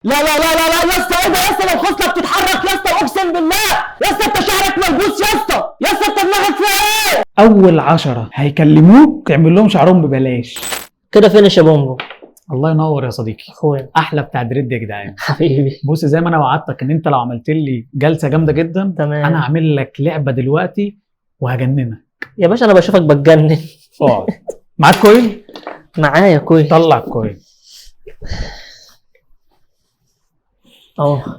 لا لا لا لا لا يا اسطى، ايه ده يا اسطى؟ لو خصله بتتحرك يا اسطى اقسم بالله يا اسطى، انت شعرك ملبوس يا اسطى، يا اسطى انت دماغك فيها ايه؟ اول 10 هيكلموك تعمل لهم شعرهم ببلاش. كده فينش يا بومبو. الله ينور يا صديقي، اخويا احلى بتاع دريد يا جدعان. حبيبي. بص، زي ما انا وعدتك ان انت لو عملت لي جلسه جامده جدا، تمام. انا هعمل لك لعبه دلوقتي وهجننك. يا باشا انا بشوفك بتجنن. اقعد. معاك كوين؟ معايا كويس. طلع الكوين.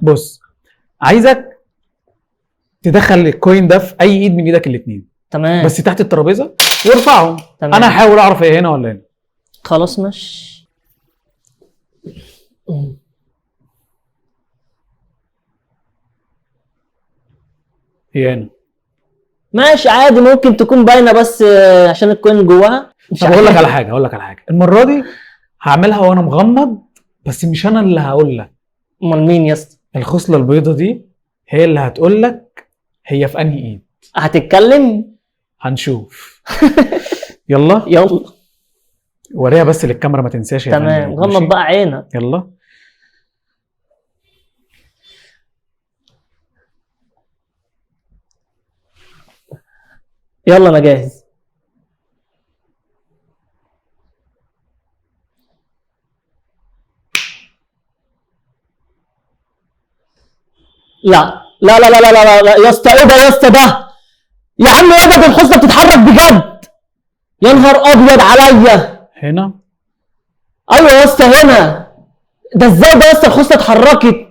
بص، عايزك تدخل الكوين ده في اي ايد من ايدك الاثنين، تمام، بس تحت الترابيزه وارفعهم. تمام. انا هحاول اعرف ايه هنا ولا هنا. خلاص ماشي. هي هنا. ماشي عادي، ممكن تكون باينه بس عشان الكوين جواها. طب هقول لك على حاجه، المره دي هعملها وانا مغمض، بس مش انا اللي هقول لك. امال مين يا اسطى؟ الخصله البيضه دي هي اللي هتقول لك هي في انهي ايد. هتتكلم؟ هنشوف. يلا يلا. وريها بس للكاميرا، ما تنساش يا تمام، فندم. غمض ماشي؟ بقى عينك. يلا. يلا انا جاهز. لا لا لا لا لا لا لا يا اسطى، ايه ده يا اسطى ده؟ يا عم ايه ده؟ دي الخصله بتتحرك بجد. يا نهار ابيض عليا. هنا. ايوه يا اسطى هنا. ده ازاي ده يا اسطى؟ الخصله اتحركت.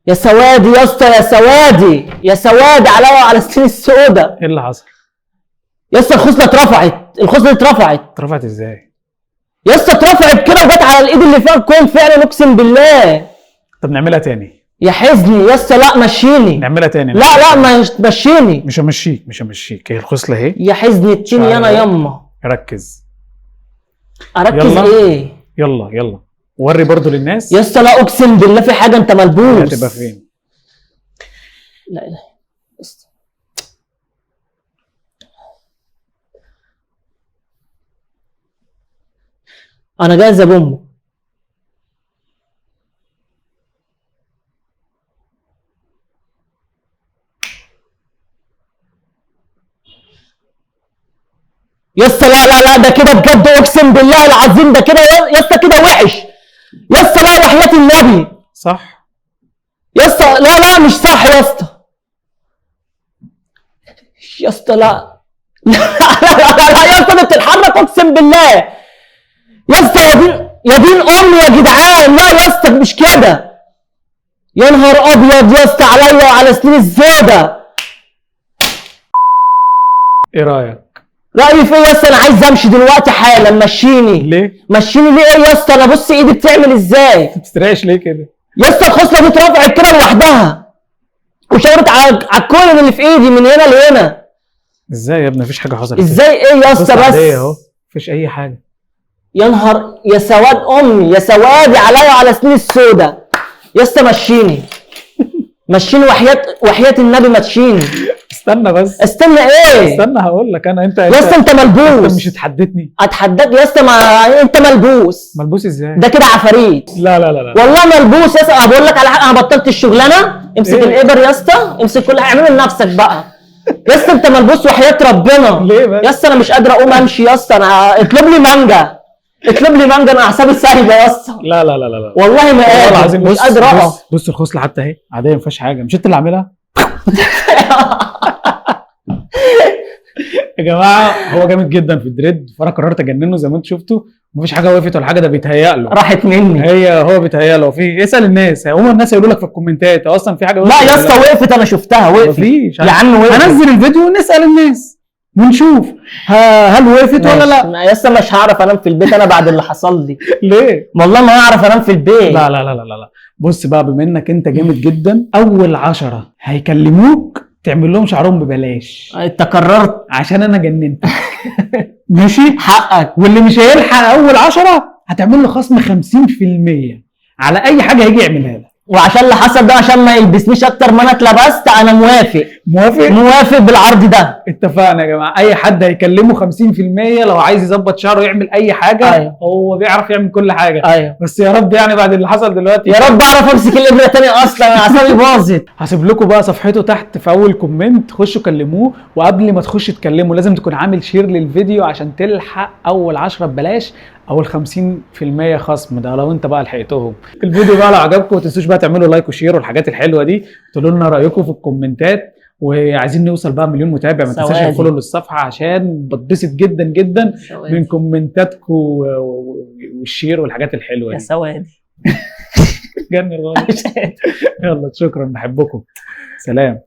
يا سوادي يا اسطى، يا سوادي يا سوادي عليا وعلى السنين السوداء. ايه اللي حصل؟ يا اسطى الخصله اترفعت، الخصله اترفعت. اترفعت ازاي؟ يا اسطى اترفعت كده وجت على الايد اللي فيها الكوين فعلا، اقسم بالله. طب نعملها تاني. يا حزني يا اسطى، لا مشيني. نعملها تاني. لا لا مشيني. مش همشيك، هي الخصله اهي. يا حزني اديني انا يما. ركز. اركز يلا. ايه؟ يلا وري برضو للناس. يا اسطى لا اقسم بالله في حاجه، انت ملبوس. هتبقى فين؟ لا اله يا اسطى. انا جاهز يا بومبو. يا اسطى لا لا لا، ده كده بجد اقسم بالله العظيم، ده كده يا اسطى كده وحش. يا اسطى لا، وحياة النبي. صح. يا اسطى لا لا مش صح يا اسطى. يا اسطى لا. لا لا لا لا يا اسطى، دي بتتحرك اقسم بالله. يا اسطى يا دين امي يا جدعان، لا يا اسطى مش كده. يا نهار ابيض يا اسطى عليا وعلى سنين الزوده. ايه رايك؟ رايي في ايه يا اسطى؟ انا عايز امشي دلوقتي حالا، مشيني. ليه؟ مشيني ليه ايه يا اسطى؟ انا بص ايدي بتعمل ازاي. ما بتستريقش ليه كده؟ يا اسطى الخصله دي اترفعت كده لوحدها وشاورت على الكوين اللي في ايدي من هنا لهنا. ازاي يا ابني؟ مفيش حاجه حصلت. ازاي ايه يا اسطى بس؟ اهو مفيش اي حاجه. يا نهار يا سواد امي، يا سوادي عليا وعلى سنين السوداء. يا اسطى مشيني. مشيني وحياة النبي مشيني. استنى بس. استنى ايه؟ استنى هقول لك انا. انت يا اسطى انت ملبوس. انت مش هتحددني. اتحداك يا اسطى، ما انت ملبوس. ملبوس ازاي؟ ده كده عفاريت. لا لا لا لا والله ملبوس يا اسطى. بقول لك على حاجه، انا بطلت الشغلانه. امسك إيه؟ الابر يا اسطى، امسك كل حاجه، اعمله لنفسك بقى. يا اسطى انت ملبوس وحياة ربنا. ليه بس؟ يا اسطى انا مش قادر اقوم امشي يا اسطى. انا اطلب لي مانجا، اطلب لي مانجا، انا اعصابي سايبه يا اسطى. لا لا لا لا والله ما والله قادر، العظيم. مش قادر اقف. بص الخصله حتى اهي عاديه، ما فيهاش حاجه. مش انت اللي عاملها؟ يا جماعه هو جامد جدا في الدريد، فانا قررت اجننه زي ما انتم شفتوا. مفيش حاجه وقفت ولا حاجه، ده بيتهيأ له. راحت مني. هو بيتهيأ له. في اسال الناس، هم الناس يقولوا لك في الكومنتات اصلا في حاجه لا يا اسطى وقفت، انا شفتها وقفت. مفيش يا عم وقفت. هنزل الفيديو ونسال الناس ونشوف هل وقفت ولا لا. يا اسطى مش هعرف انام في البيت انا بعد اللي حصل لي. ليه؟ والله ما هعرف انام في البيت. لا لا لا لا لا. بص بقى، بما انك انت جامد جدا، اول 10 هيكلموك تعمل لهم شعرهم ببلاش. انت قررت عشان انا جننتك. ماشي؟ حقك. واللي مش هيلحق اول 10 هتعمل له خصم 50% على اي حاجه هيجي يعملها لك. وعشان اللي حصل ده عشان ما يلبسنيش اكتر ما انا اتلبست، انا موافق موافق بالعرض ده. اتفقنا يا جماعه. اي حد هيكلمه 50% لو عايز يظبط شعره يعمل اي حاجه. أيوة. هو بيعرف يعمل كل حاجه. ايوه بس يا رب يعني بعد اللي حصل دلوقتي يا رب اعرف امسك الابره تاني، اصلا انا اعصابي باظت. هسيب لكم بقى صفحته تحت في اول كومنت، خشوا كلموه. وقبل ما تخش تكلموا لازم تكون عامل شير للفيديو عشان تلحق اول 10 ببلاش او ال 50% خصم، ده لو انت بقى لحقتهم. الفيديو بقى لو عجبكم ما تنسوش بقى تعملوا لايك وشير والحاجات الحلوه دي، تقولوا لنا رايكم في الكومنتات. وعايزين نوصل بقى مليون متابع، ما تنساش سوادي. تفولو للصفحه عشان بتبسط جدا جدا من كومنتاتكم والشير والحاجات الحلوه يا دي. سوادي جنن والله. يلا شكرا، بحبكم، سلام.